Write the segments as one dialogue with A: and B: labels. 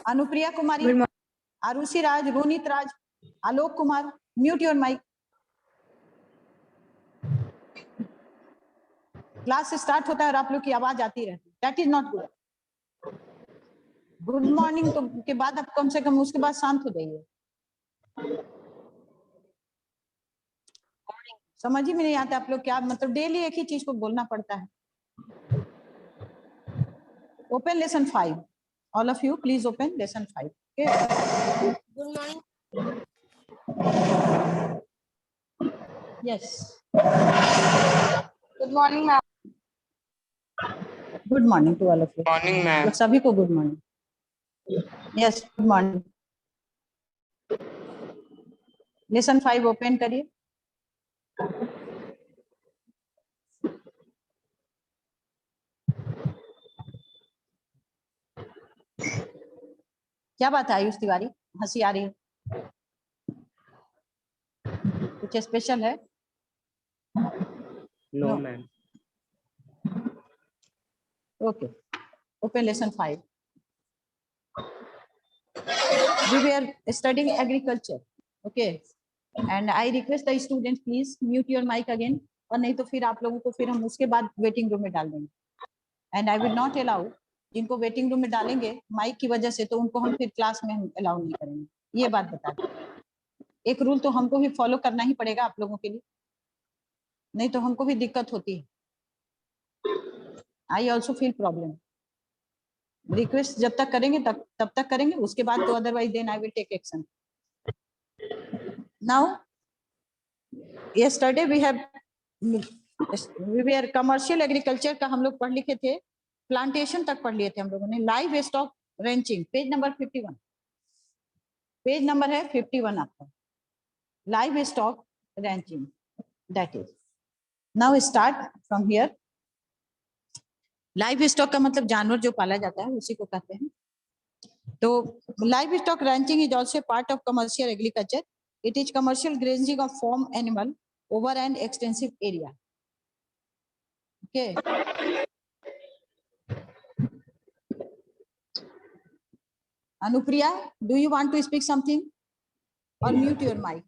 A: Anupriya Kumari, Arushi Raj, Ronit Raj, Alok Kumar, mute your mic. Class start होता है और आप लोग की आवाज आती रहती, that is not good. Good morning तो के बाद आप कम से कम उसके बाद शांत हो जाइए। समझ ही में नहीं आता आप लोग क्या, मतलब डेली एक ही चीज को बोलना पड़ता है। Open lesson 5, all of you please open lesson 5।
B: Good morning.
A: Yes,
B: good morning ma'am.
A: Good morning to all of you.
B: Morning ma'am.
A: सभी को good morning. Yes, good morning. Lesson 5 open करिए। क्या बात है आयुष तिवारी, हंसी आ रही है? कुछ स्पेशल है?
B: No ma'am.
A: Okay, open lesson 5. We were studying agriculture, okay, and I request the students please mute your mic again, और नहीं तो फिर आप लोगों को फिर हम उसके बाद वेटिंग रूम में डाल देंगे, and I will not allow जिनको वेटिंग रूम में डालेंगे माइक की वजह से, तो उनको हम फिर क्लास में हम अलाउ नहीं करेंगे। ये बात बता दें, एक रूल तो हमको भी फॉलो करना ही पड़ेगा आप लोगों के लिए, नहीं तो हमको भी दिक्कत होती है। I also feel problem. Request जब तक करेंगे तब तक करेंगे, उसके बाद तो otherwise then I will take action. Now yesterday we were commercial agriculture का हम लोग पढ़ लिखे थे, प्लांटेशन तक पढ़ लिए थे हम लोगों ने। Live stock wrenching page number 51, page number है 51 आपका, live stock wrenching, that is. Now start from here. Live stock का मतलब जानवर जो पाला जाता है उसी को कहते हैं। तो livestock ranching is also a part of commercial agriculture. It is commercial grazing of farm animal over an extensive area. Okay. Anupriya, do you want to speak something or mute your mic?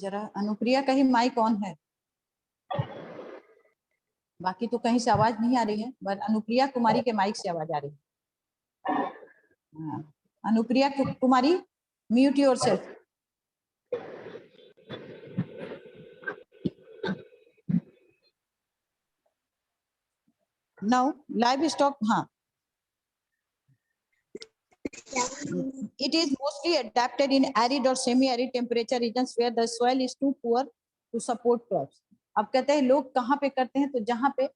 A: जरा अनुप्रिया कहीं mic on है, बाकी तो कहीं से आवाज नहीं आ रही है, बट अनुप्रिया कुमारी के माइक से आवाज आ रही है। अनुप्रिया कुमारी, म्यूट योरसेल्फ। नाउ लाइवस्टॉक, हाँ, it is mostly adapted in arid or semi-arid temperature regions where the soil is too poor to support crops. अब कहते हैं लोग कहाँ पे करते हैं, तो जहाँ पे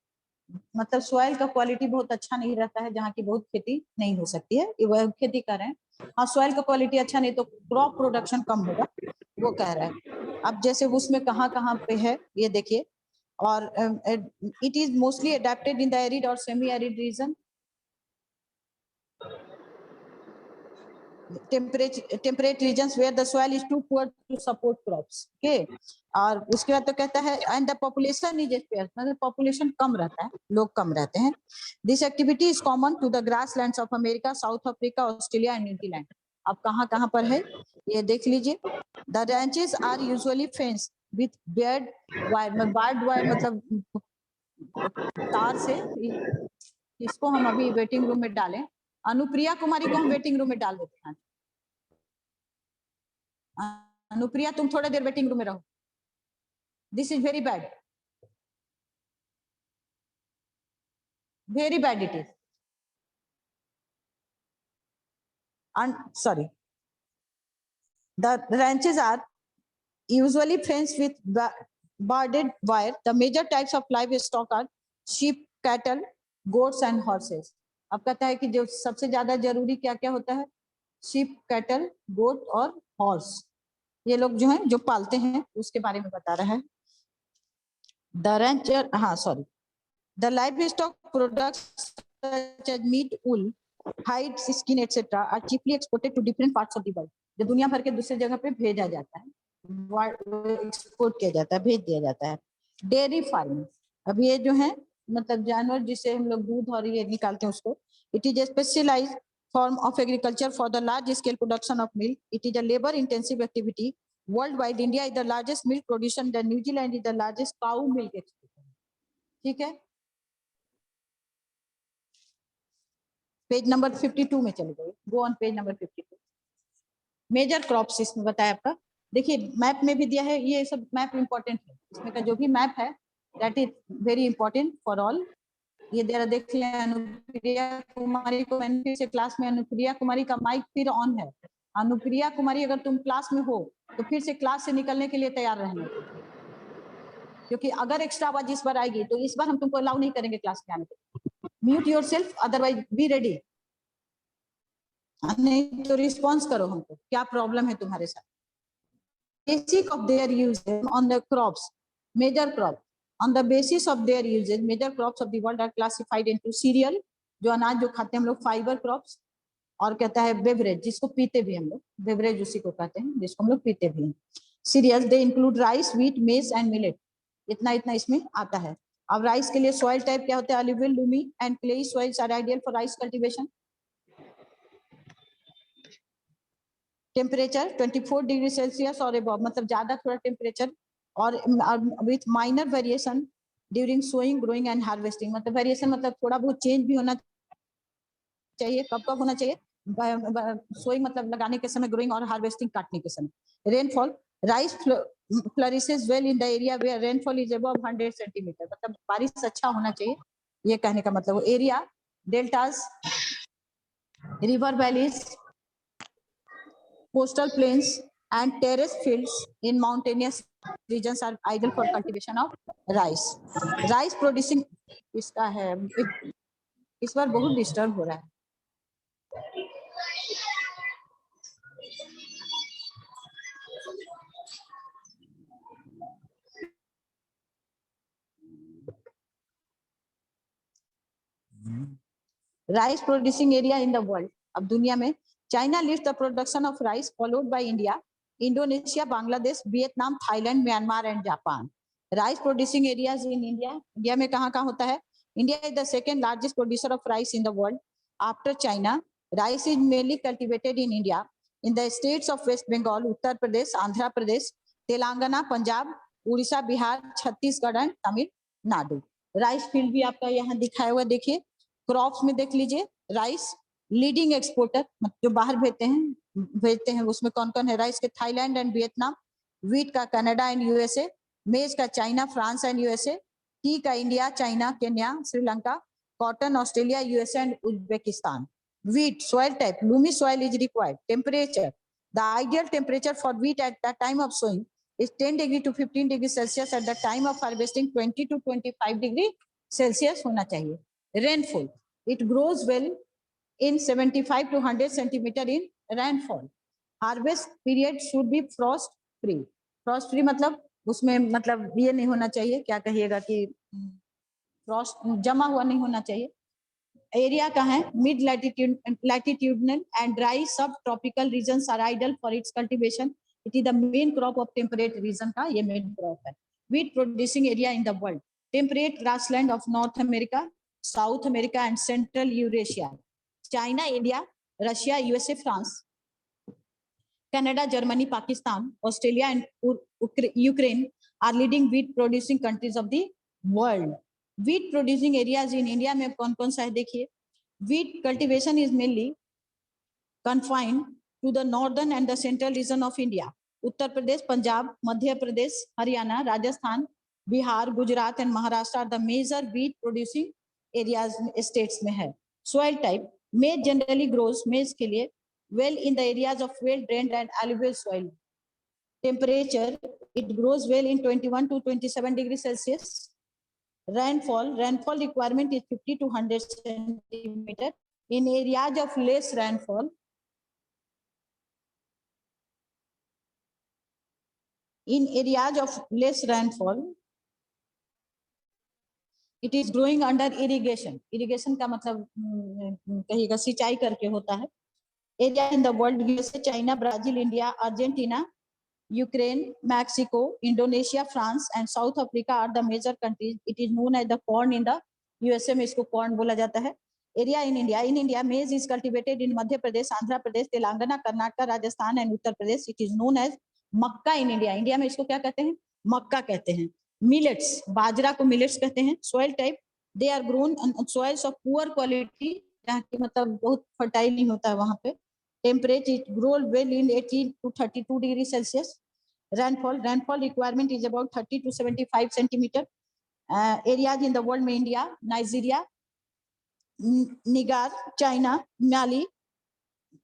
A: मतलब सॉइल का क्वालिटी बहुत अच्छा नहीं रहता है, जहाँ की बहुत खेती नहीं हो सकती है, वह खेती कर रहे हैं। हाँ, सॉइल का क्वालिटी अच्छा नहीं तो क्रॉप प्रोडक्शन कम होगा, वो कह रहा है। अब जैसे उसमें कहाँ कहाँ पे है ये देखिए, और it is mostly adapted in the arid और semi arid region, temperate regions where the soil is too poor to support crops. Okay, और उसके बाद तो कहता है and the population is sparse, मतलब population कम रहता है, लोग कम रहते हैं। This activity is common to the grasslands of America, South Africa, Australia and New Zealand. अब कहाँ कहाँ पर है ये देख लीजिए। The ranches are usually fenced with barbed wire, मतलब तार से। इसको हम अभी वेटिंग रूम में डालें, अनुप्रिया कुमारी को हम वेटिंग रूम में डाल देते हैं। अनुप्रिया तुम थोड़ा देर वेटिंग रूम में रहो, this is very bad, very bad it is. Sorry, the ranches are usually fenced with barbed wire. The major types of livestock are sheep, cattle, goats and horses. अब कहता है कि जो सबसे ज्यादा जरूरी क्या क्या होता है, शीप, कैटल, गोट और हॉर्स, ये लोग जो हैं जो पालते हैं उसके बारे में बता रहा है। द रैंचर, हाँ sorry, the livestock products such as meat, wool, hides, skin, etc. are cheaply exported to different parts of the world. जो दुनिया भर के दूसरी जगह पे भेजा जाता है, एक्सपोर्ट किया जाता है, भेज दिया जाता है। डेयरी फार्मिंग, अब ये जो है मतलब जानवर जिससे हम लोग दूध और ये निकालते हैं उसको, it is a specialized form of agriculture for the large scale production of milk. It is a labor intensive activity. Worldwide, India is the largest milk producer and New Zealand is the largest cow milk exporter. ठीक है, page number 52 में चले गए, go on page number 52। Major crops इसमें बताया आपका, देखिए map में भी दिया है, ये सब मैप इंपॉर्टेंट है, इसमें का जो भी मैप है that is very important for all. ये जरा देख लें, अनुप्रिया कुमारी को मैंने फिर से क्लास में, अनुप्रिया कुमारी का माइक फिर ऑन है। अनुप्रिया कुमारी अगर तुम क्लास में हो तो फिर से क्लास से निकलने के लिए तैयार रहना, क्योंकि अगर एक्स्ट्रा आवाज इस बार आएगी तो इस बार हम तुमको अलाउ नहीं करेंगे क्लास में आने के। Mute yourself, otherwise be ready, नहीं तो रिस्पॉन्स करो हमको, क्या प्रॉब्लम है तुम्हारे साथ। Basic of their use on the crops, major crop on the basis of their usage, major crops of the world are classified into cereal, जो अनाज जो खाते हैं हम लोग, फाइबर क्रॉप्स, और कहता है बेवरेज, जिसको पीते भी हम लोग, बेवरेज उसी को कहते हैं जिसको हम लोग पीते भी हैं। Cereals they include rice, wheat, maize and millet, इतना इतना इसमें आता है। अब राइस के लिए सॉइल टाइप क्या होता है, alluvial, loamy and clayey soils are ideal for rice cultivation. Temperature 24 degree Celsius और अबव, मतलब ज्यादा थोड़ा टेम्परेचर, और with minor variation during sowing, growing and harvesting, मतलब वेरिएशन मतलब थोड़ा बहुत चेंज भी होना चाहिए। कब कब होना चाहिए, सोइंग मतलब लगाने के समय, ग्रोइंग और हार्वेस्टिंग काटने के समय। Rainfall, rice flourishes well in the area where rainfall is above 100 centimetre, मतलब बारिश अच्छा होना चाहिए, ये कहने का मतलब। Area, deltas, river valleys, coastal plains and terrace fields in mountainous regions are ideal for cultivation of rice. Rice producing, इसका है, इस बार बहुत डिस्टर्ब हो रहा है। Rice producing area in the world, अब दुनिया में China leads the production of rice, followed by India, Indonesia, Bangladesh, Vietnam, Thailand, Myanmar and Japan. Rice producing areas in India, India में कहाँ कहाँ होता है। India is the second largest producer of rice in the world after China. Rice is mainly cultivated in India in the states of West Bengal, Uttar Pradesh, Andhra Pradesh, Telangana, Punjab, Orissa, Bihar, Chhattisgarh and Tamil Nadu. Rice field भी आपका यहाँ दिखाया हुआ, देखिए क्रॉप्स में देख लीजिए, राइस लीडिंग एक्सपोर्टर, जो बाहर भेजते हैं उसमें कौन कौन है, राइस के थाईलैंड एंड वियतनाम, व्हीट का कनाडा एंड यूएसए, मेज का China, France and USA, tea का India, China, Kenya, Sri Lanka, cotton Australia, USA and Uzbekistan. Wheat soil type, loamy soil is required. Temperature, the ideal temperature for wheat at the time of sowing is 10 degree to 15 degree Celsius. At the time of harvesting 20 to 25 degree Celsius होना चाहिए। Rainfall, it grows well in 75 to 100 centimeter in rainfall. Harvest period should be frost free. Frost free मतलब उसमें मतलब ये नहीं होना चाहिए, क्या कहिएगा कि फ्रॉस्ट जमा हुआ नहीं होना चाहिए। एरिया का है, mid latitudinal and dry subtropical regions are ideal for its cultivation. It is the main crop of temperate region का, ये मेन क्रॉप है। Wheat producing area in the world, temperate grassland of North America, South America and Central Eurasia, China, India, Russia, USA, France, Canada, Germany, Pakistan, Australia and Ukraine are leading wheat producing countries of the world. Wheat producing areas in India में कौन कौन सा है देखिए। Wheat cultivation is mainly confined to the northern and the central region of India. Uttar Pradesh, Punjab, Madhya Pradesh, Haryana, Rajasthan, Bihar, Gujarat and Maharashtra are the major wheat producing areas states में है। Soil type, maize generally grows, maize के लिए well in the areas of well drained and alluvial soil. Temperature, it grows well in 21 to 27 degrees Celsius. Rainfall requirement is 50 to 100 centimeter. In areas of less rainfall, it is growing under irrigation. Irrigation का मतलब कहिएगा सिंचाई करके होता है। Area in the world: USA, China, Brazil, India, Argentina, Ukraine, Mexico, Indonesia, France, and South Africa are the major countries. It is known as the corn in the USA में इसको corn बोला जाता है. Area in India: in India, maize is cultivated in Madhya Pradesh, Andhra Pradesh, Telangana, Karnataka, Rajasthan, and Uttar Pradesh. It is known as Mecca in India. India में इसको क्या कहते हैं? मक्का कहते हैं. Millets, बाजरा को millets कहते हैं. Soil type: they are grown on soils of poor quality, जहाँ की मतलब बहुत fertile नहीं होता है वहाँ पे. Temperature: it grows well in 18 to 32 degrees Celsius. Rainfall requirement is about 30 to 75 centimeter. Areas in the world में India, Nigeria, Niger, China, Mali,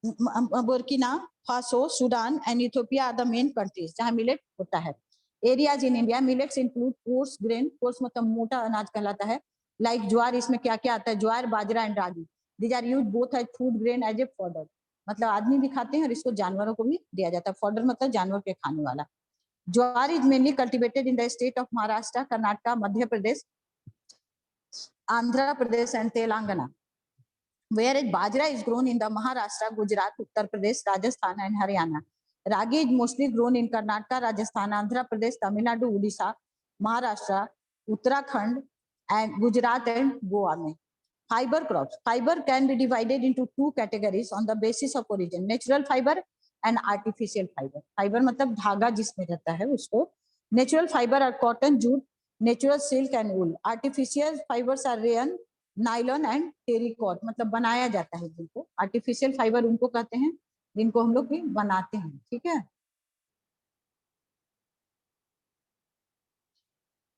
A: Burkina Faso, Sudan, and Ethiopia are the main countries जहाँ millet होता है. Areas in India: millets include coarse grain. Coarse मतलब मोटा अनाज कहलाता है. Like ज्वार, इसमें क्या क्या आता है? ज्वार, बाजरा and ragi. These are used both as food grain as a fodder. मतलब आदमी भी खाते हैं और इसको जानवरों को भी दिया जाता है. फॉडर मतलब जानवर के खाने वाला. ज्वार is mainly cultivated in the state of Maharashtra, Karnataka, Madhya Pradesh, Andhra Pradesh, and Telangana. Whereas bajra is grown in the Maharashtra, Gujarat, Uttar Pradesh, Rajasthan, and Haryana. Ragi is mostly grown in Karnataka, Rajasthan, Andhra Pradesh, Tamil Nadu, Odisha, Maharashtra, Uttarakhand, and Gujarat and Goa में. Fiber crops: fiber can be divided into two categories on the basis of origin: natural fiber and artificial fiber. Fiber मतलब धागा जिसमें रहता है उसको. Natural fiber are cotton, jute, natural silk and wool. Artificial fibers are rayon, nylon and terracotta. मतलब बनाया जाता है जिनको. Artificial fiber उनको कहते हैं जिनको हम लोग भी बनाते हैं. ठीक है.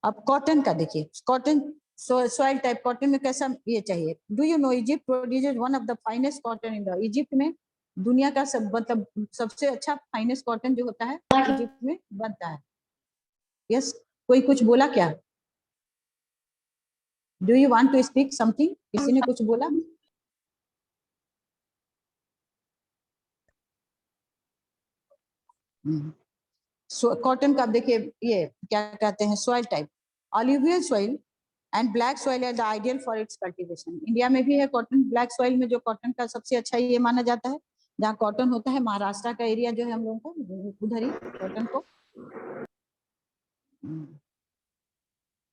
A: अब कॉटन का देखिए. कॉटन soil type: कॉटन में कैसा ये चाहिए? Do you know Egypt produces one of the finest cotton in the. Egypt में दुनिया का सब मतलब सबसे अच्छा फाइनेस्ट कॉटन जो होता है इजिप्ट में बनता है. यस, कोई कुछ बोला क्या? Do you want to speak something? किसी ने कुछ बोला? कॉटन का देखिए ये क्या कहते हैं? Soil type: alluvial soil and black soil are the ideal for its cultivation. India में भी है कॉटन. ब्लैक सॉइल में जो कॉटन का सबसे अच्छा ये माना जाता है जहाँ कॉटन होता है. महाराष्ट्र का एरिया जो है हम लोगों को उधर ही कॉटन को.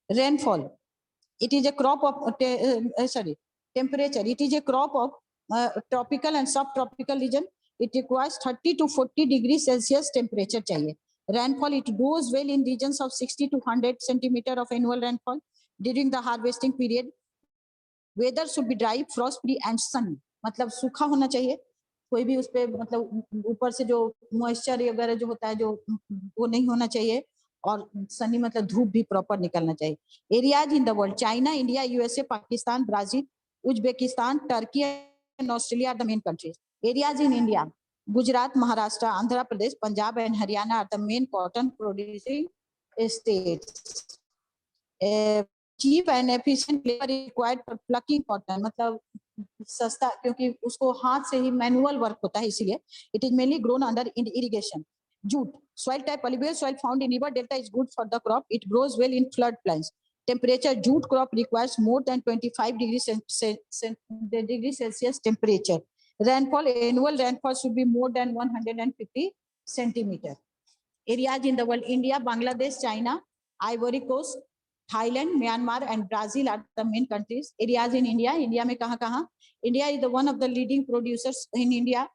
A: Rainfall: it is a crop of temperature: it is a crop of tropical and subtropical region. It requires 30 to 40 degrees Celsius temperature चाहिए. Rainfall: it grows well in regions of 60 to 100 centimeter of annual rainfall during the harvesting period. Weather should be dry, frost free and sunny. मतलब सूखा होना चाहिए. कोई भी उस पे मतलब ऊपर से जो मॉइस्चर वगैरह जो होता है जो वो नहीं होना चाहिए. और सनी मतलब धूप भी प्रॉपर निकलना चाहिए. Areas in the world: China, India, USA, Pakistan, Brazil, Uzbekistan, Turkey and Australia are the main countries. Areas in India: Gujarat, Maharashtra, Andhra Pradesh, Punjab and Haryana are the main cotton producing states. Cheap and efficient labour required for plucking cotton. मतलब सस्ता क्योंकि उसको हाथ से ही manual work होता है इसलिए. It is mainly grown under irrigation. Jute soil type: alluvial soil found in river delta is good for the crop. It grows well in flood plains. Temperature: jute crop requires more than 25 degrees Celsius temperature. Rainfall: annual rainfall should be more than 150 centimeter. Areas in the world: India, Bangladesh, China, Ivory Coast, Thailand, Myanmar and Brazil are the main countries. Areas in India: India में कहाँ? India is the one of the leading producers in India.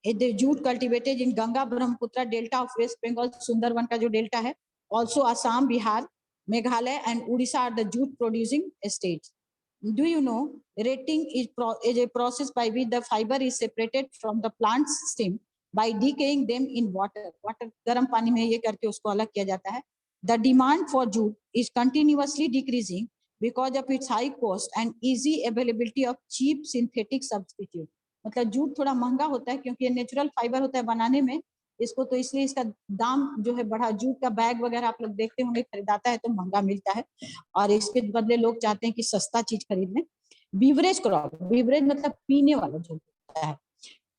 A: The jute cultivated in Ganga Brahmaputra delta of West Bengal, Sundarban का जो delta है. Also Assam, Bihar, Meghalaya and Odisha are the jute producing states. Do you know rating is a process by which the fiber is separated from the plant stem by decaying them in water. Water गर्म पानी में ये करके उसको अलग किया जाता है. The demand for jute is continuously decreasing because of its high cost and easy availability of cheap synthetic substitute. मतलब जूट थोड़ा महंगा होता है क्योंकि ये नेचुरल फाइबर होता है बनाने में इसको, तो इसलिए इसका दाम जो है बढ़ा. जूट का बैग वगैरह आप लोग देखते होंगे खरीदाता है तो महंगा मिलता है और इसके बदले लोग चाहते हैं कि सस्ता चीज खरीद लें. बीवरेज क्रॉप: बीवरेज मतलब पीने वाला जो होता है.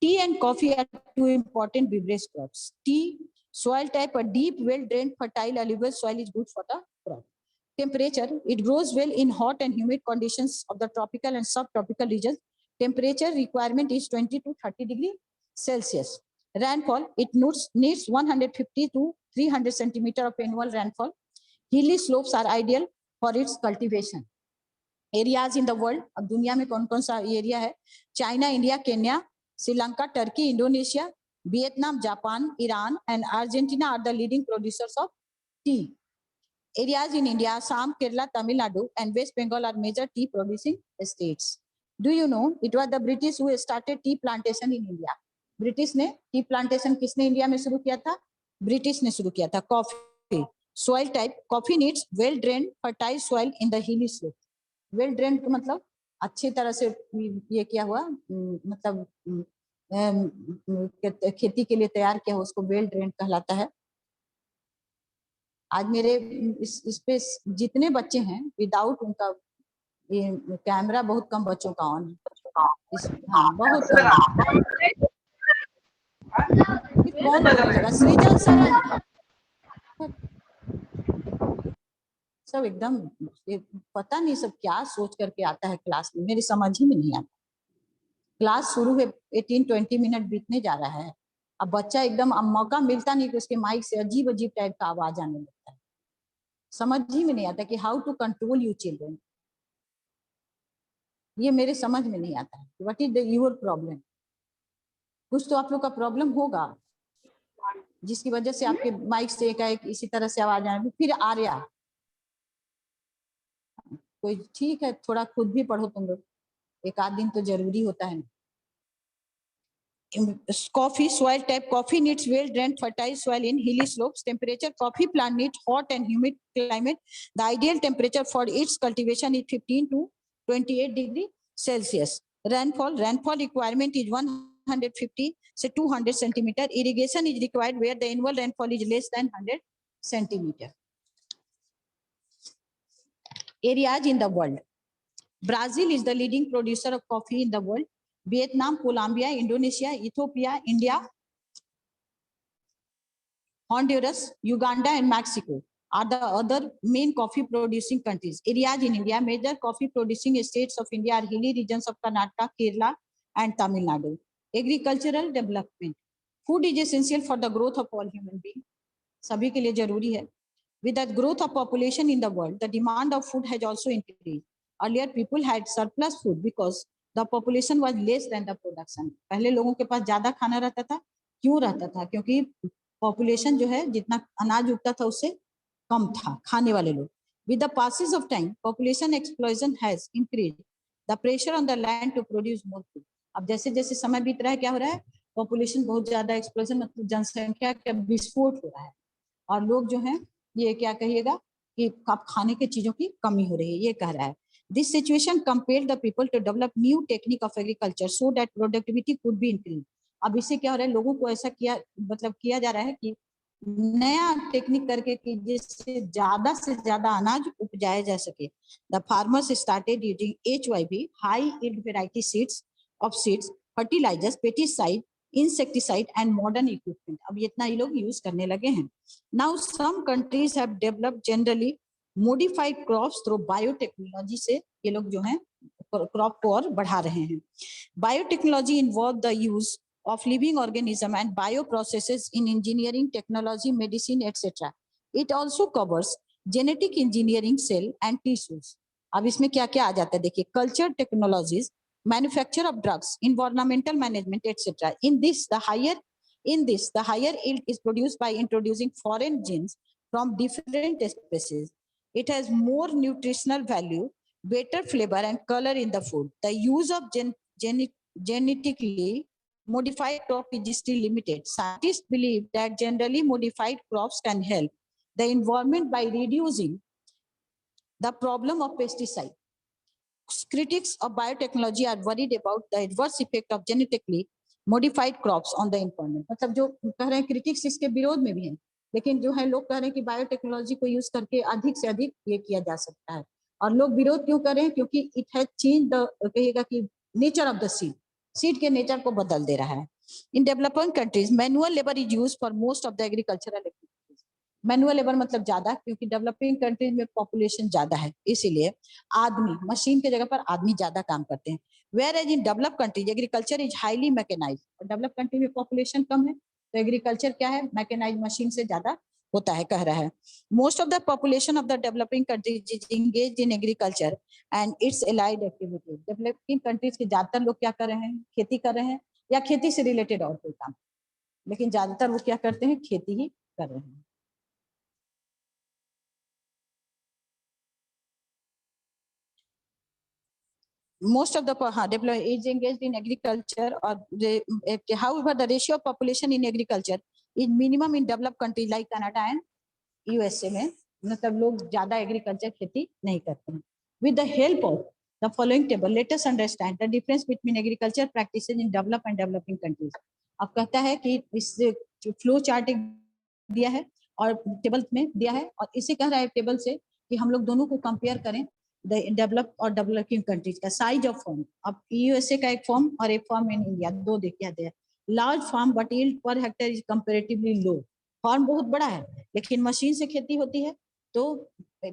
A: Tea and coffee are two important beverage crops. Tea soil type: a deep, well drained, fertile alluvial soil is good for the crop. Temperature: it grows well in hot and humid conditions of the tropical and subtropical regions. Temperature requirement is 20 to 30 degree Celsius. Rainfall, it needs 150 to 300 centimeter of annual rainfall. Hilly slopes are ideal for its cultivation. Areas in the world, अब दुनिया में कौन कौन सा area है? China, India, Kenya, Sri Lanka, Turkey, Indonesia, Vietnam, Japan, Iran and Argentina are the leading producers of tea. Areas in India, Assam, Kerala, Tamil Nadu and West Bengal are major tea producing states. Do you know it was the British who started tea plantation in India? British ने tea plantation किसने India में शुरू किया था? British ने शुरू किया था. Coffee soil type, coffee needs well drained fertile soil in the hilly slope. Well drained का मतलब अच्छी तरह से ये किया हुआ, मतलब खेती के लिए तैयार किया हुआ, उसको वेल ड्रेन कहलाता है. आज मेरे इस पे जितने बच्चे हैं विदाउट उनका ये कैमरा, बहुत कम बच्चों का ऑन है. हाँ, बहुत कम. कौन बोलेगा? सृजन सर सब एकदम पता नहीं सब क्या सोच करके आता है क्लास में, मेरी समझ ही में नहीं आता. क्लास शुरू हुए 18-20 मिनट बीतने जा रहा है, अब बच्चा एकदम, अब मौका मिलता नहीं कि उसके माइक से अजीब अजीब टाइप का आवाज आने लगता है. समझ ही में नहीं आता कि how to control you children. ये मेरे समझ में नहीं आता है. What is your problem? कुछ तो आप लोग का प्रॉब्लम होगा जिसकी वजह से आपके माइक से एक इसी तरह से आवाज आने. फिर आ रहा कोई, ठीक है थोड़ा खुद भी पढ़ो तुम लोग, एक आध दिन तो जरूरी होता है. Coffee soil type, coffee needs well drained fertile soil in hilly slopes. Temperature, coffee plant needs hot and humid climate. The ideal temperature for its cultivation is 15 to 28 degree Celsius. Rainfall requirement is 150 to 200 centimeter. Irrigation is required where the annual rainfall is less than 100 centimeter. Areas in the world. Brazil is the leading producer of coffee in the world. Vietnam, Colombia, Indonesia, Ethiopia, India, Honduras, Uganda and Mexico are the other main coffee producing countries. Areas in India, major coffee producing states of India are hilly regions of Karnataka, Kerala and Tamil Nadu. Agricultural development. Food is essential for the growth of all human beings. सभी के लिए जरूरी है. With the growth of population in the world, the demand of food has also increased. Earlier people had surplus food because the population was less than the production. पहले लोगों के पास ज्यादा खाना रहता था. क्यों रहता था? क्योंकि पॉपुलेशन जो है जितना अनाज उगता था उससे कम था खाने वाले लोग. With the passage of time, population explosion has increased. The pressure on the land to produce more food. अब जैसे जैसे समय बीत रहा है क्या हो रहा है? पॉपुलेशन बहुत ज्यादा एक्सप्लोजन, मतलब जनसंख्या का विस्फोट हो रहा है और लोग जो हैं ये क्या कहिएगा कि अब खाने की चीजों की कमी हो रही है, ये कह रहा है. This situation compelled the people to develop new technique of agriculture so that productivity could be increased. अब इससे क्या हो रहा है? लोगों को ऐसा किया, मतलब किया जा रहा है कि नया टेक्निक करके कि जिससे ज्यादा से ज्यादा अनाज उपजाया जा सके. The farmers started using HYB, high yield variety seeds of seeds, fertilizers, pesticide, insecticide and modern equipment. अब इतना ये लोग यूज करने लगे हैं. Now some countries have developed generally modified crops through biotechnology. से ये लोग जो हैं क्रॉप को और बढ़ा रहे हैं. Biotechnology involve the use of living organism and bioprocesses in engineering, technology, medicine, etc. It also covers genetic engineering, cell and tissues. अब इसमें क्या क्या आ जाता है देखिए. Culture technologies, manufacture of drugs, environmental management, etc. In this the higher yield is produced by introducing foreign genes from different species. It has more nutritional value, better flavor and color in the food. The use of genetically modified crop is still limited. Scientists believe that generally modified crops can help the environment by reducing the problem of pesticide. Critics of biotechnology are worried about the adverse effect of genetically modified crops on the environment. मतलब जो कह रहे हैं critics इसके विरोध में भी हैं, लेकिन जो है लोग कह रहे हैं कि बायोटेक्नोलॉजी को यूज करके अधिक से अधिक ये किया जा सकता है. और लोग विरोध क्यों कर रहे हैं? क्योंकि इट हैज चेंज द, कहेगा कि नेचर ऑफ द सीड के नेचर को बदल दे रहा है. In developing countries manual labour is used for most of the agricultural activities. Manual labour मतलब ज्यादा, क्योंकि डेवलपिंग कंट्रीज में पॉपुलेशन ज्यादा है, इसीलिए आदमी, मशीन की जगह पर आदमी ज्यादा काम करते हैं। Whereas in develop countries agriculture is highly mechanize. और डेवलप कंट्री में पॉपुलेशन कम है तो एग्रीकल्चर क्या है, मैकेनाइज, मशीन से ज्यादा होता है, कह रहा है। Most of the population of the developing countries is engaged in agriculture and it's allied activities. Developing countries के ज्यादातर लोग क्या कर रहे हैं, खेती कर रहे हैं, या खेती से रिलेटेड और कोई काम, लेकिन ज्यादातर वो क्या करते हैं, खेती ही कर रहे हैं। Most of the is engaged in agriculture, or however the ratio of population in agriculture is minimum in developed countries like Canada and USA में, मतलब लोग ज्यादा एग्रीकल्चर खेती नहीं करते हैं। With the help of the following table, let us understand the difference between agriculture practices in developed and developing countries. अब कहता है कि इस फ्लो चार्ट दिया है और टेबल में दिया है, और इसे कह रहा है टेबल से कि हम लोग दोनों को कंपेयर करें, डेवलप और डेवलपिंग कंट्रीज का साइज ऑफ फॉर्म। अब यूएसए का एक फॉर्म और एक फॉर्म इन इंडिया, दो देखिए दे। Large farm but yield per hectare is comparatively low. Form बहुत बड़ा है लेकिन मशीन से खेती होती है तो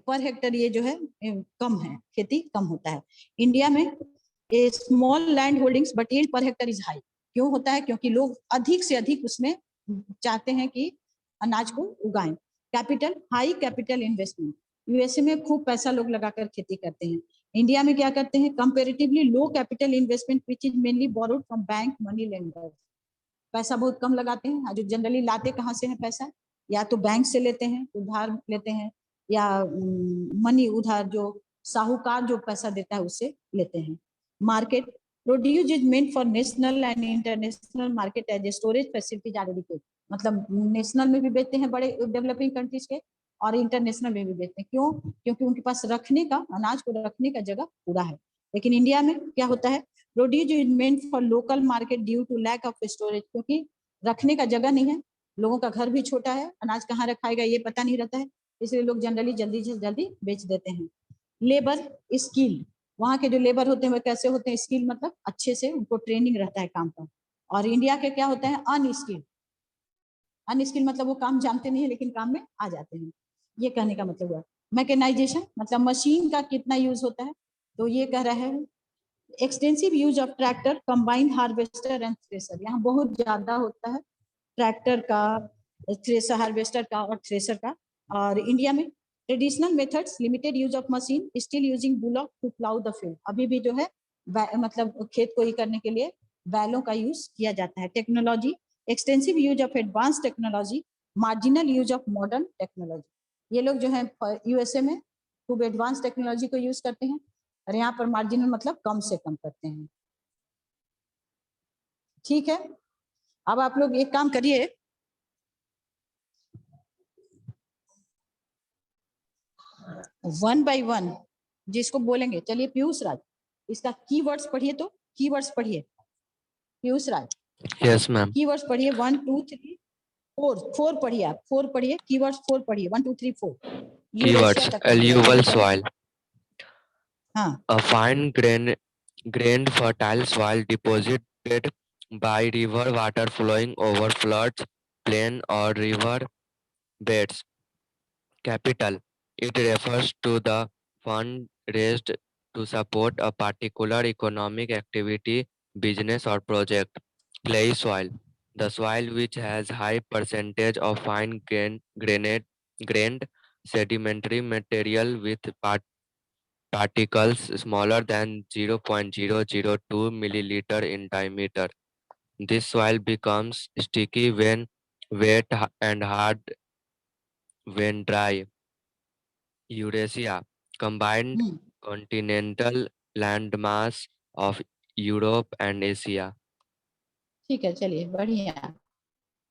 A: पर हेक्टेयर ये जो है कम है, खेती कम होता है। इंडिया में a small land holdings but yield per hectare is high. क्यों होता है, क्योंकि लोग अधिक से अधिक उसमें चाहते हैं कि अनाज को उगाएं। Capital, high capital investment. USA में खूब पैसा लोग लगाकर खेती करते हैं। इंडिया में क्या करते हैं, comparatively low capital investment which is mainly borrowed from bank money lenders. पैसा बहुत कम लगाते हैं, जो जनरली लाते कहाँ से है पैसा, या तो बैंक से लेते हैं, उधार लेते हैं, या मनी उधार, जो साहूकार जो पैसा देता है उससे लेते हैं। Market, produce is meant for national and international market as storage facilities are adequate. मतलब नेशनल में भी बेचते हैं बड़े डेवलपिंग कंट्रीज के, और इंटरनेशनल में भी बेचते हैं। क्यों, क्योंकि उनके पास रखने का, अनाज को रखने का जगह पूरा है। लेकिन इंडिया में क्या होता है, produce is meant for local market due to lack of storage. क्योंकि रखने का जगह नहीं है, लोगों का घर भी छोटा है, अनाज कहाँ रखाएगा ये पता नहीं रहता है, इसलिए लोग जनरली जल्दी से जल्दी बेच देते हैं। लेबर स्किल, वहाँ के जो लेबर होते हैं वो कैसे होते हैं, स्किल मतलब अच्छे से उनको ट्रेनिंग रहता है काम का। और इंडिया के क्या होते हैं, अनस्किल। अनस्किल मतलब वो काम जानते नहीं है लेकिन काम में आ जाते हैं, ये कहने का मतलब हुआ। मैकेनाइजेशन मतलब मशीन का कितना यूज होता है, तो ये कह रहा है extensive use of tractor, combined harvester and thresher. यहाँ बहुत ज्यादा होता है ट्रैक्टर का, थ्रेसर, हार्वेस्टर का और थ्रेसर का। और इंडिया में traditional methods, limited use of machine, still using bullock to plough the field. अभी भी जो है मतलब खेत को ही करने के लिए बैलों का यूज किया जाता है। Technology, extensive use of advance technology, marginal use of modern technology. ये लोग जो है यूएसए में खूब एडवांस टेक्नोलॉजी को यूज करते हैं, और यहाँ पर मार्जिनल मतलब कम से कम करते हैं। ठीक है, अब आप लोग एक काम करिए, वन बाय वन जिसको बोलेंगे। चलिए पीयूष राज, इसका कीवर्ड्स पढ़िए, तो कीवर्ड्स पढ़िए Piyush Raj.
C: Yes ma'am.
A: Keywords पढ़िए, 1 2 3 4 पढ़िए, आप 4 पढ़िए, कीवर्ड्स 4 पढ़िए, 1 2 3 4।
C: Keywords: alluvial soil,
A: हाँ,
C: a fine grained fertile soil deposited by river water flowing over floods, plain or river beds. Capital: it refers to the fund raised to support a particular economic activity, business or project. Clay soil, the soil which has high percentage of fine grained sedimentary material with particles smaller than 0.002 milliliter in diameter. This soil becomes sticky when wet and hard when dry. Eurasia, combined continental landmass of Europe and Asia.
A: ठीक है, चलिए बढ़िया।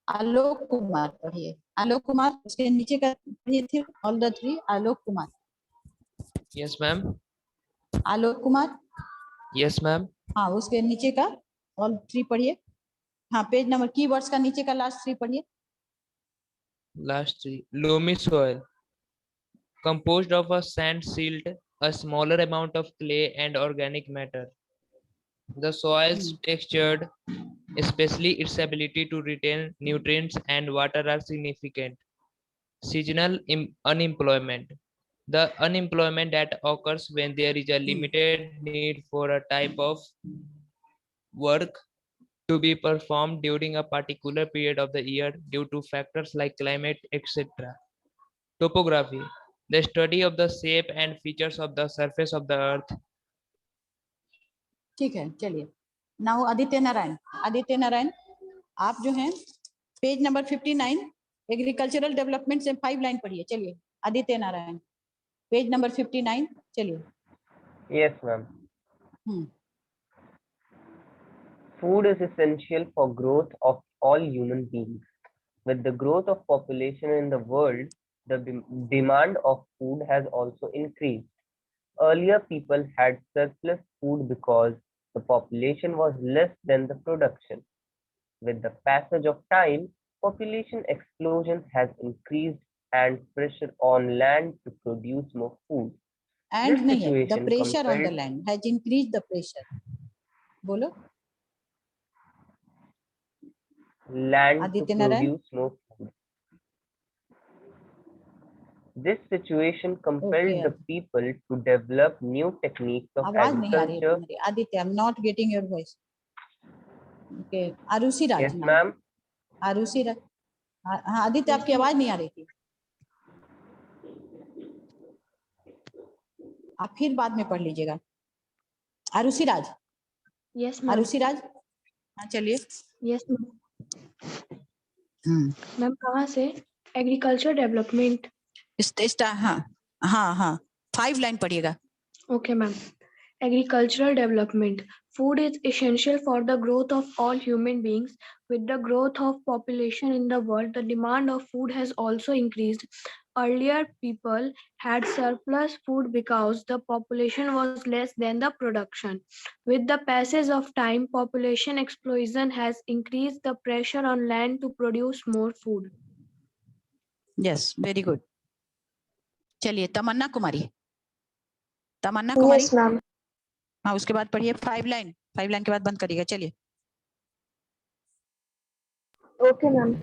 A: आलोक कुमार पढ़िए, आलोक कुमार, उसके नीचे का पढ़िए थे, all the three. Alok Kumar,
D: Yes, ma'am.
A: Alok Kumar,
D: Yes, ma'am.
A: हाँ उसके नीचे का ऑल थ्री पढ़िए। हाँ, पेज नंबर, कीवर्ड्स का नीचे का लास्ट थ्री पढ़िए।
D: Last three. Loamy soil, composed of a sand silt, a smaller amount of clay and organic matter. The soil's textured, especially its ability to retain nutrients and water, are significant. seasonal unemployment. The unemployment that occurs when there is a limited need for a type of work to be performed during a particular period of the year due to factors like climate, etc. Topography, the study of the shape and features of the surface of the earth.
A: ठीक है, चलिए। Now Aditya Narayan, आप जो हैं page number 59 agricultural development से 5 line पढ़िए। चलिए Aditya Narayan, page number 59, चलिए।
E: Yes, ma'am. Food is essential for growth of all human beings. With the growth of population in the world, the demand of food has also increased. Earlier, people had surplus food because the population was less than the production. With the passage of time, population explosion has increased and pressure on land to produce more food.
A: And
E: This
A: नहीं है, the
E: situation
A: pressure on the
E: compelled
A: land has increase the pressure. बोलो
E: land to
A: Aditya Narayan.
E: produce more food. This situation compelled
A: Okay.
E: the people to develop new techniques of
A: आवाज नहीं आ रही है
E: agriculture.
A: तुम्हारी Aditya, I am not getting your voice. Okay, Arushi Raj
E: Yes,
A: नाम।
E: ma'am.
A: Arushi राज, हाँ आदित्य, आपकी आवाज नहीं आ रही थी, आप फिर बाद में पढ़ लीजिएगा। Arushi Raj,
B: Yes, ma'am.
A: आरुषि राज, हाँ चलिए।
B: Yes, ma'am. मैम कहाँ से? Agriculture development.
A: हाँ हाँ हाँ, 5 लाइन पढ़िएगा।
B: Okay, ma'am. Agricultural development. Food is essential for the growth of all human beings. With the growth of population in the world, the demand of food has also increased. Earlier, people had surplus food because the population was less than the production. With the passage of time, population explosion has increased the pressure on land to produce more food.
A: Yes, very good. चलिए तमन्ना कुमारी, तमन्ना कुमारी।
B: Yes, ma'am.
A: हाँ, उसके बाद पढ़िए 5 line, 5 line के बाद बंद करिएगा। चलिए।
F: Okay, ma'am.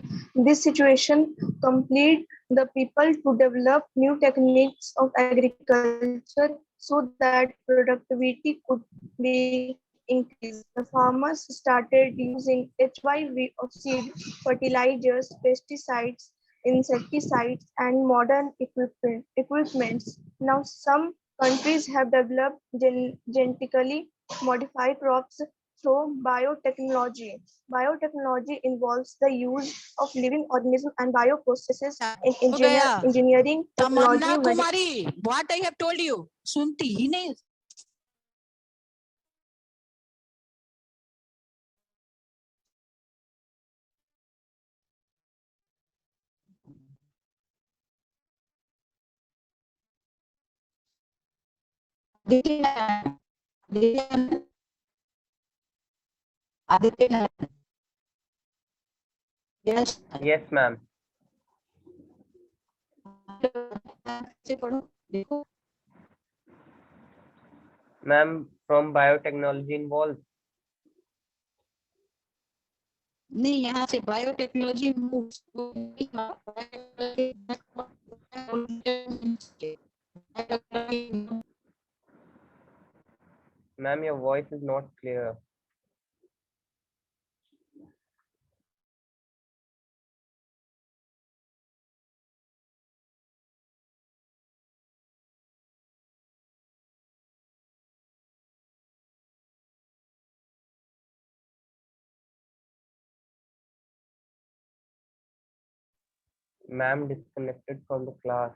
F: This situation compelled the people to develop new techniques of agriculture so that productivity could be increased. The farmers started using HYV of seed, fertilizers, pesticides, insecticides, and modern equipments. Now, some countries have developed genetically modified crops through biotechnology. Biotechnology involves the use of living organisms and bioprocesses in
A: हो गया
F: engineering,
A: Tamanna
F: technology,
A: Kumari, what I have told you, सुनती ही नहीं। Aditya Narayan, yes
E: Yes, ma'am.
A: से पढ़ो, देखो।
E: Ma'am, from biotechnology involves.
A: नहीं, यहाँ से biotechnology moves.
E: Ma'am, your voice is not clear. Ma'am disconnected from the class.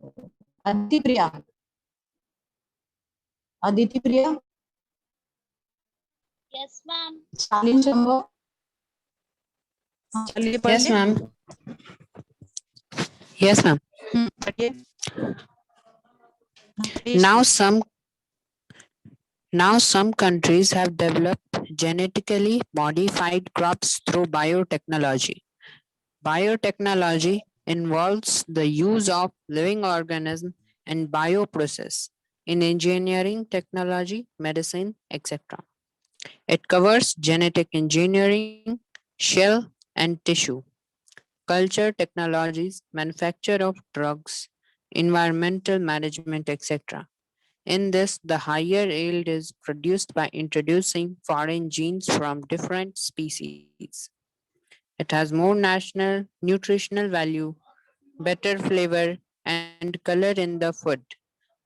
A: Aditi Priya, Aditi Priya,
G: Yes, ma'am.
A: शालीन संभव, हाँ, चलिए
H: Yes,
A: पढ़िए।
H: ma'am. Yes, ma'am.
A: पढ़िए।
H: Now some countries have developed genetically modified crops through biotechnology. Biotechnology involves the use of living organisms and bioprocess in engineering, technology, medicine, etc. It covers genetic engineering, cell and tissue, culture technologies, manufacture of drugs, environmental management, etc. In this, the higher yield is produced by introducing foreign genes from different species. It has more national nutritional value, better flavor, and color in the food.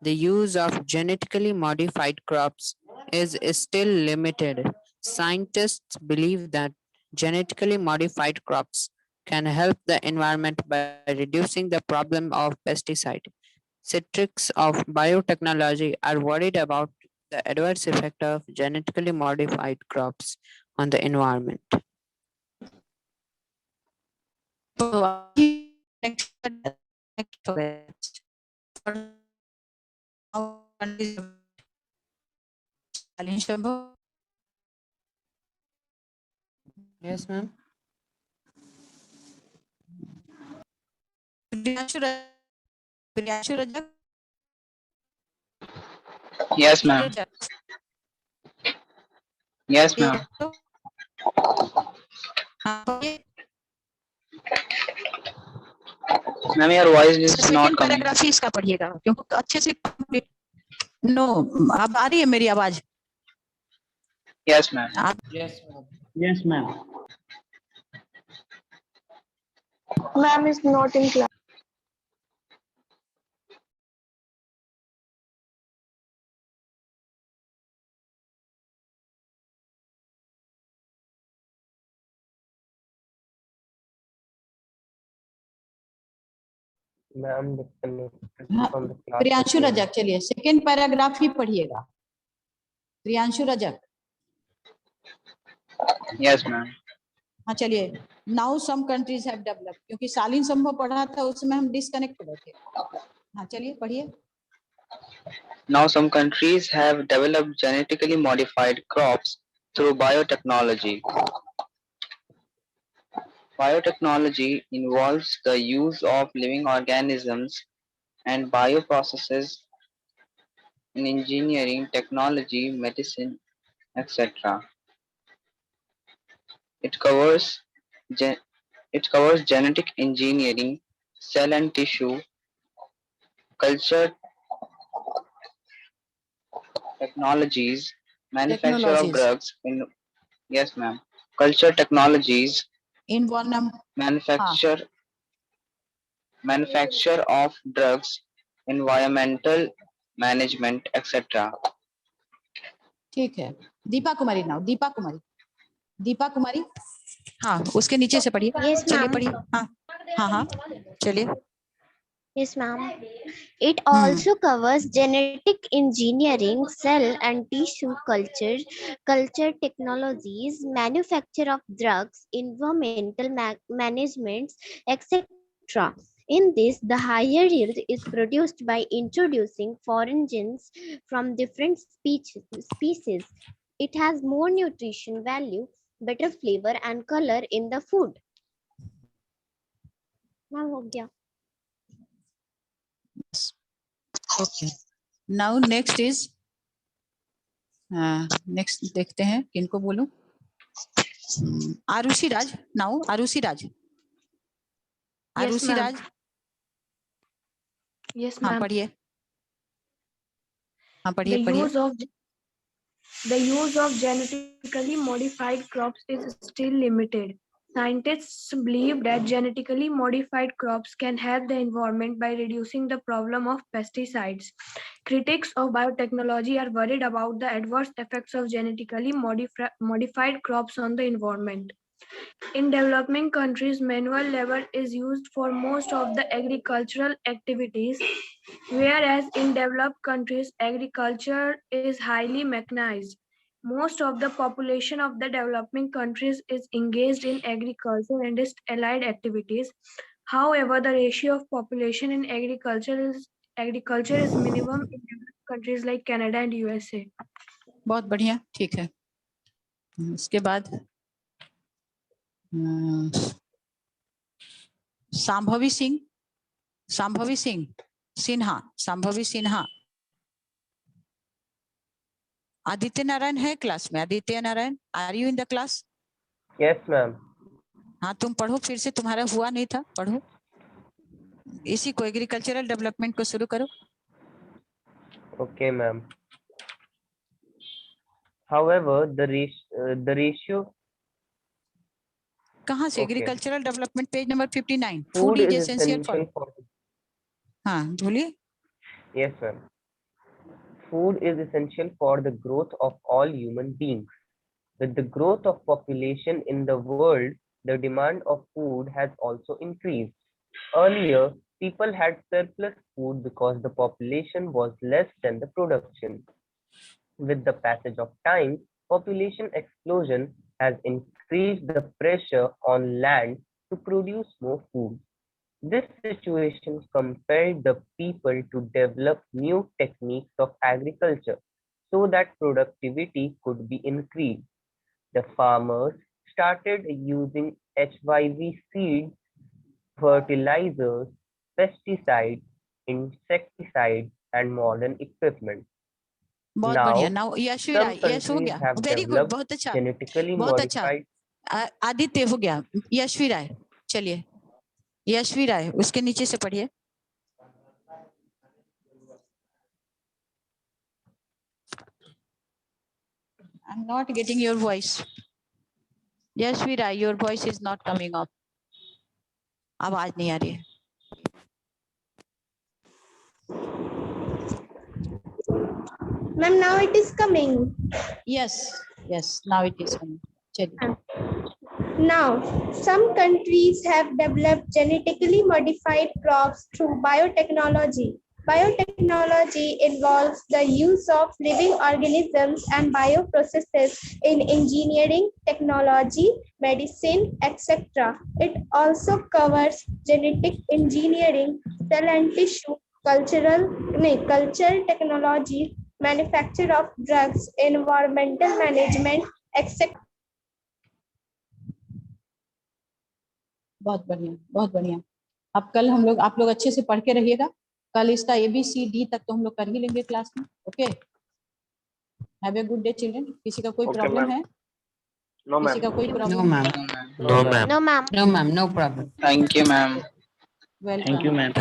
H: The use of genetically modified crops is still limited. Scientists believe that genetically modified crops can help the environment by reducing the problem of pesticide. Critics of biotechnology are worried about the adverse effect of genetically modified crops on the environment.
A: शालीन संभव,
H: Yes, ma'am.
A: Priyanshu Rajak,
I: Yes, ma'am.
A: Rajak,
I: Yes, ma'am.
A: हाँ, पढ़िए।
I: Ma'am, your voice is not
A: second
I: coming.
A: Paragraph ही इसका पढ़िएगा क्योंकि अच्छे से complete- no अब आ रही है मेरी आवाज?
I: Yes, ma'am.
D: Yes, ma'am.
I: Yes, ma'am.
F: Ma'am is not in class.
E: Ma'am disconnected
A: हाँ,
E: from the class.
A: Priyanshu Rajak, चलिए सेकंड पैराग्राफ ही पढ़िएगा। Priyanshu Rajak,
I: Yes, ma'am.
A: हाँ चलिए। Now some countries have developed, क्योंकि शालीन संभव पढ़ा था उसमें हम डिस्कनेक्ट हो गए थे। हाँ चलिए पढ़िए।
I: Now some countries have developed genetically modified crops through biotechnology. Biotechnology involves the use of living organisms and bioprocesses in engineering, technology, medicine, etc. It covers genetic engineering, cell and tissue, culture technologies, manufacture of
A: Technologies.
I: drugs in yes ma'am. Culture technologies,
A: Environment,
I: manufacture of drugs, environmental management, etc.
A: ठीक है। दीपा कुमारी now, Deepa कुमारी, दीपा कुमारी, हाँ उसके नीचे से पढ़िए।
G: Yes,
A: चलिए
G: ma'am.
A: पढ़िए। हाँ हाँ हाँ चलिए।
G: Yes, ma'am. It also covers genetic engineering, cell and tissue culture, culture technologies, manufacture of drugs, environmental management, etc. In this, the higher yield is produced by introducing foreign genes from different species. It has more nutrition value, better flavor and color in the food. Now, हो गया.
A: Okay, now next is, next देखते हैं किनको बोलूं। आरुषि राज, now Arushi राज, Arushi
B: ma'am.
A: राज,
B: Yes,
A: हाँ
B: ma'am.
A: पढ़िए। हाँ
B: The
A: पढ़िए पढ़िए।
B: use of genetically modified crops is still limited. Scientists believe that genetically modified crops can help the environment by reducing the problem of pesticides. Critics of biotechnology are worried about the adverse effects of genetically modified crops on the environment. In developing countries, manual labor is used for most of the agricultural activities, whereas in developed countries, agriculture is highly mechanized. Most of the population of the developing countries is engaged in agriculture and its allied activities. However, the ratio of population in agriculture is minimum in developed countries like Canada and USA.
A: बहुत बढ़िया, ठीक है। इसके बाद संभवी सिन्हा। आदित्य नारायण है class में? Aditya Narayan, are you in the class?
E: Yes, ma'am.
A: हाँ, तुम पढ़ो फिर से, तुम्हारा हुआ नहीं था, पढ़ो इसी को, एग्रीकल्चरल डेवलपमेंट को शुरू करो।
E: Okay, ma'am. However, the ratio.
A: कहाँ से?
E: Okay.
A: Agricultural development page number 59।
E: Food is essential for.
A: हाँ, बोलिए।
E: Yes, ma'am. Food is essential for the growth of all human beings. With the growth of population in the world, the demand of food has also increased. Earlier, people had surplus food because the population was less than the production. With the passage of time, population explosion has increased the pressure on land to produce more food. This situation compelled the people to develop new techniques of agriculture so that productivity could be increased. The farmers started using HYV seeds, fertilizers, pesticides, insecticides, and modern equipment.
A: बहुत
E: Now,
A: बढ़िया। Now यश हो
E: countries
A: गया,
E: have
A: very good,
E: developed
A: बहुत अच्छा,
E: genetically
A: बहुत अच्छा।
E: modified.
A: Aditya हो गया, यशवी राय, चलिए यशवी राय, उसके नीचे से पढ़िए। I'm not getting your voice. Yashvi Rai, your voice is not coming up. आवाज नहीं आ रही है।
F: Ma'am, now it is coming.
A: Yes, now it is coming. चलिए।
F: Now, some countries have developed genetically modified crops through biotechnology. Biotechnology involves the use of living organisms and bioprocesses in engineering, technology, medicine, etc. It also covers genetic engineering, cell and tissue, culture technology, manufacture of drugs, environmental management, etc.
A: बहुत बढ़िया, बहुत बढ़िया। अब कल हम लोग, आप लोग अच्छे से पढ़ के रहिएगा। कल इसका ABCD तक तो हम लोग कर ही लेंगे क्लास में। Okay, have a good day children. किसी का कोई प्रॉब्लम है?
I: No,
A: किसी
I: ma'am.
A: का कोई
H: No,
A: problem?
H: ma'am.
C: No, ma'am.
G: No, ma'am.
H: No, ma'am. No problem.
I: Thank you, ma'am.
A: Welcome.
I: Thank you, ma'am.